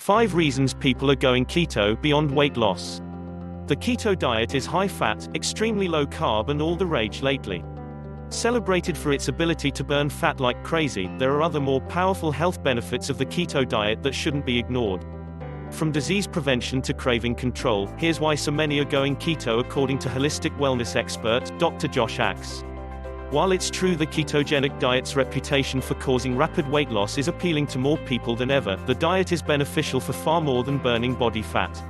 5 reasons people are going keto beyond weight loss. The keto diet is high-fat, extremely low-carb and all the rage lately. Celebrated for its ability to burn fat like crazy, there are other more powerful health benefits of the keto diet that shouldn't be ignored. From disease prevention to craving control, here's why so many are going keto according to holistic wellness expert, Dr. Josh Axe. While it's true the ketogenic diet's reputation for causing rapid weight loss is appealing to more people than ever, the diet is beneficial for far more than burning body fat.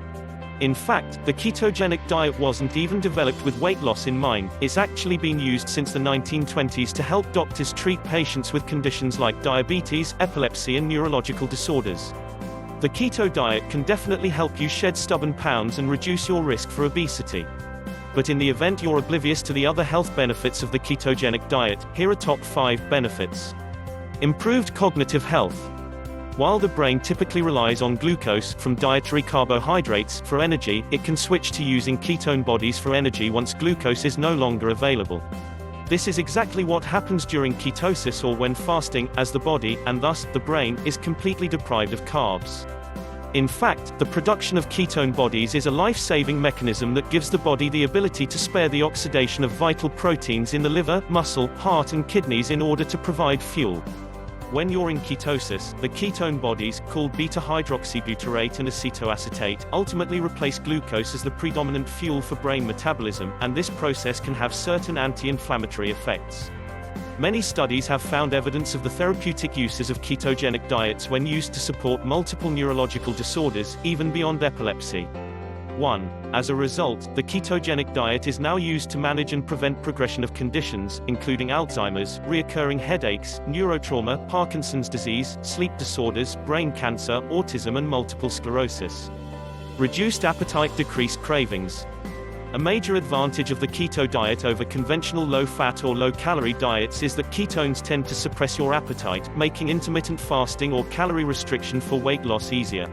In fact, the ketogenic diet wasn't even developed with weight loss in mind. It's actually been used since the 1920s to help doctors treat patients with conditions like diabetes, epilepsy and neurological disorders. The keto diet can definitely help you shed stubborn pounds and reduce your risk for obesity. But in the event you're oblivious to the other health benefits of the ketogenic diet, here are top 5 benefits. Improved cognitive health. While the brain typically relies on glucose from dietary carbohydrates for energy, it can switch to using ketone bodies for energy once glucose is no longer available. This is exactly what happens during ketosis or when fasting, as the body, and thus, the brain, is completely deprived of carbs. In fact, the production of ketone bodies is a life-saving mechanism that gives the body the ability to spare the oxidation of vital proteins in the liver, muscle, heart and kidneys in order to provide fuel. When you're in ketosis, the ketone bodies, called beta-hydroxybutyrate and acetoacetate, ultimately replace glucose as the predominant fuel for brain metabolism, and this process can have certain anti-inflammatory effects. Many studies have found evidence of the therapeutic uses of ketogenic diets when used to support multiple neurological disorders, even beyond epilepsy. 1. As a result, the ketogenic diet is now used to manage and prevent progression of conditions, including Alzheimer's, recurring headaches, neurotrauma, Parkinson's disease, sleep disorders, brain cancer, autism and multiple sclerosis. Reduced appetite, decreased cravings. A major advantage of the keto diet over conventional low-fat or low-calorie diets is that ketones tend to suppress your appetite, making intermittent fasting or calorie restriction for weight loss easier.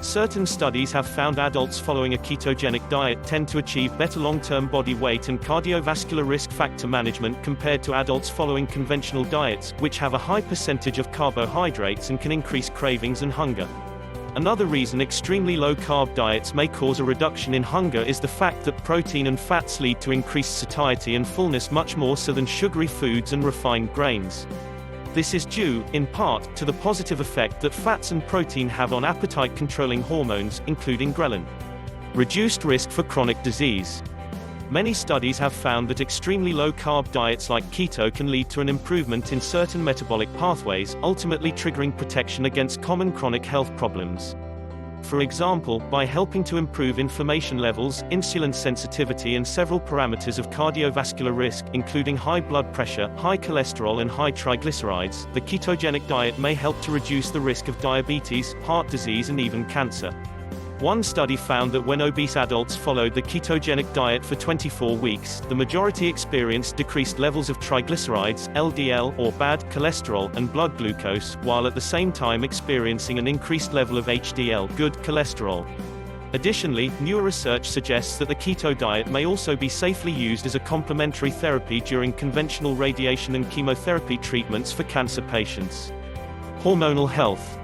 Certain studies have found adults following a ketogenic diet tend to achieve better long-term body weight and cardiovascular risk factor management compared to adults following conventional diets, which have a high percentage of carbohydrates and can increase cravings and hunger. Another reason extremely low-carb diets may cause a reduction in hunger is the fact that protein and fats lead to increased satiety and fullness much more so than sugary foods and refined grains. This is due, in part, to the positive effect that fats and protein have on appetite-controlling hormones, including ghrelin. Reduced risk for chronic disease. Many studies have found that extremely low-carb diets like keto can lead to an improvement in certain metabolic pathways, ultimately triggering protection against common chronic health problems. For example, by helping to improve inflammation levels, insulin sensitivity and several parameters of cardiovascular risk, including high blood pressure, high cholesterol and high triglycerides, the ketogenic diet may help to reduce the risk of diabetes, heart disease and even cancer. One study found that when obese adults followed the ketogenic diet for 24 weeks, the majority experienced decreased levels of triglycerides, LDL, or bad cholesterol, and blood glucose, while at the same time experiencing an increased level of HDL, good cholesterol. Additionally, newer research suggests that the keto diet may also be safely used as a complementary therapy during conventional radiation and chemotherapy treatments for cancer patients. Hormonal health.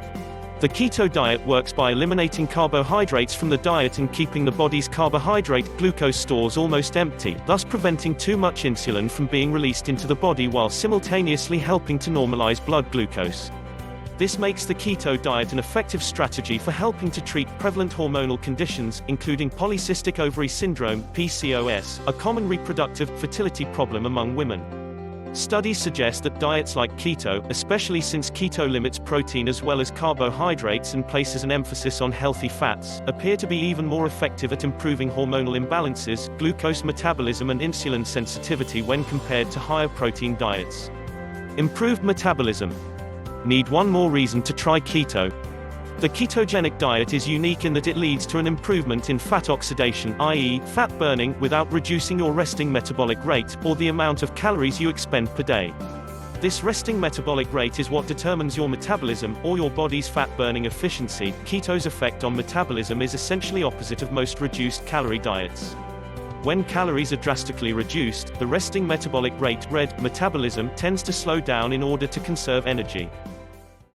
The keto diet works by eliminating carbohydrates from the diet and keeping the body's carbohydrate glucose stores almost empty, thus preventing too much insulin from being released into the body while simultaneously helping to normalize blood glucose. This makes the keto diet an effective strategy for helping to treat prevalent hormonal conditions, including polycystic ovary syndrome, PCOS, a common reproductive fertility problem among women. Studies suggest that diets like keto, especially since keto limits protein as well as carbohydrates and places an emphasis on healthy fats, appear to be even more effective at improving hormonal imbalances, glucose metabolism and insulin sensitivity when compared to higher protein diets. Improved metabolism. Need one more reason to try keto? The ketogenic diet is unique in that it leads to an improvement in fat oxidation, i.e., fat burning, without reducing your resting metabolic rate, or the amount of calories you expend per day. This resting metabolic rate is what determines your metabolism, or your body's fat-burning efficiency. Keto's effect on metabolism is essentially opposite of most reduced-calorie diets. When calories are drastically reduced, the resting metabolic rate, RED, metabolism, tends to slow down in order to conserve energy.